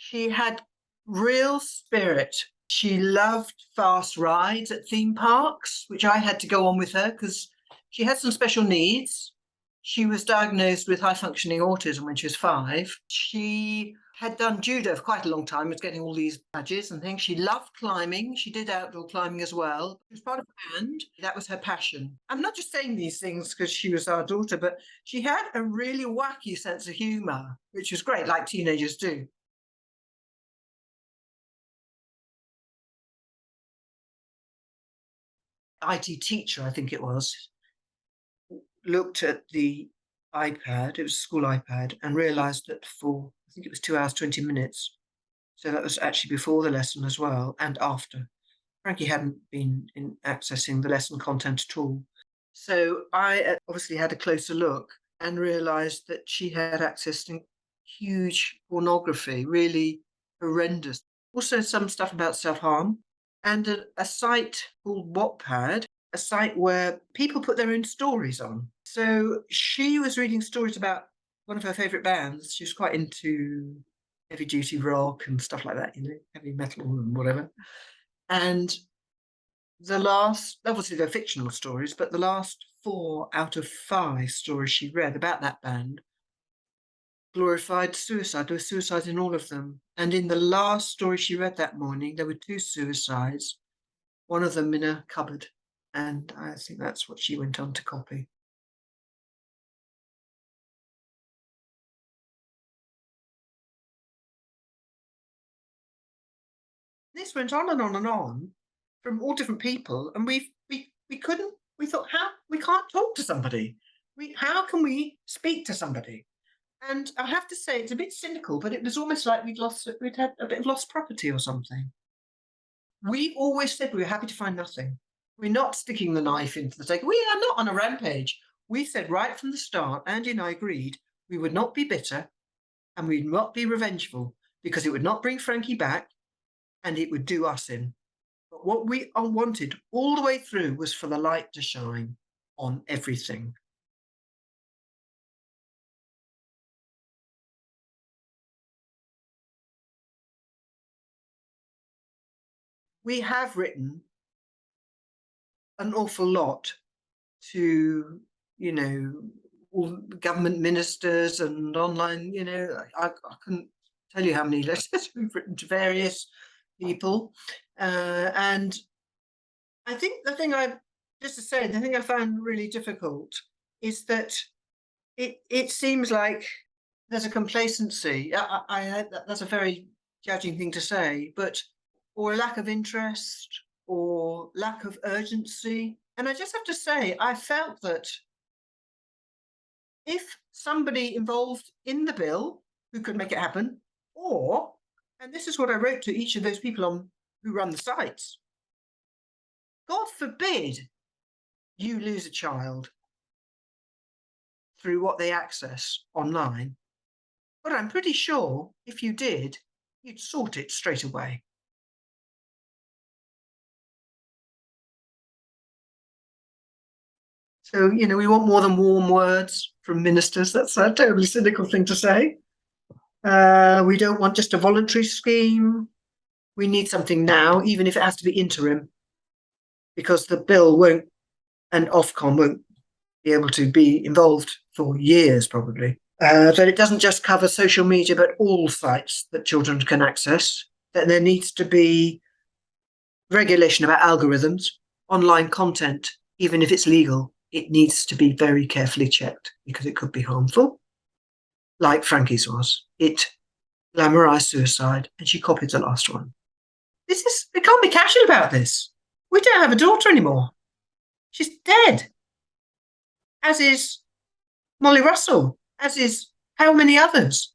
She had real spirit. She loved fast rides at theme parks, which I had to go on with her because she had some special needs. She was diagnosed with high functioning autism when she was 5. She had done judo for quite a long time, was getting all these badges and things. She loved climbing. She did outdoor climbing as well. She was part of a band. That was her passion. I'm not just saying these things because she was our daughter, but she had a really wacky sense of humour, which was great, like teenagers do. IT teacher, I think it was, looked at the iPad, it was a school iPad, and realised that for, I think it was 2 hours, 20 minutes, so that was actually before the lesson as well and after. Frankie hadn't been accessing the lesson content at all. So I obviously had a closer look and realised that she had access to huge pornography, really horrendous. Also some stuff about self-harm and a site called Wattpad, a site where people put their own stories on. So she was reading stories about one of her favourite bands. She was quite into heavy duty rock and stuff like that, heavy metal and whatever. And the last, obviously they're fictional stories, but the last 4 out of 5 stories she read about that band glorified suicide. There were suicides in all of them. And in the last story she read that morning, there were 2 suicides, one of them in a cupboard. And I think that's what she went on to copy. This went on and on and on from all different people, and we couldn't. We thought, how we can't talk to somebody. How can we speak to somebody? And I have to say, it's a bit cynical, but it was almost like we'd had a bit of lost property or something. We always said we were happy to find nothing. We're not sticking the knife into the steak. We are not on a rampage. We said right from the start, Andy and I agreed, we would not be bitter and we'd not be revengeful because it would not bring Frankie back and it would do us in. But what we wanted all the way through was for the light to shine on everything. We have written an awful lot to, all government ministers and online, I couldn't tell you how many letters we've written to various people. And I think the thing I found really difficult is that it seems like there's a complacency. That's a very judging thing to say, but or a lack of interest or lack of urgency. And I just have to say, I felt that if somebody involved in the bill who could make it happen, or, and this is what I wrote to each of those people who run the sites, God forbid you lose a child through what they access online. But I'm pretty sure if you did, you'd sort it straight away. So, we want more than warm words from ministers. That's a totally cynical thing to say. We don't want just a voluntary scheme. We need something now, even if it has to be interim, because the bill won't, and Ofcom won't be able to be involved for years, probably. That it doesn't just cover social media, but all sites that children can access. That there needs to be regulation about algorithms, online content, even if it's legal. It needs to be very carefully checked because it could be harmful, like Frankie's was. It glamorized suicide, and she copied the last one. We can't be casual about this. We don't have a daughter anymore. She's dead. As is Molly Russell, as is how many others.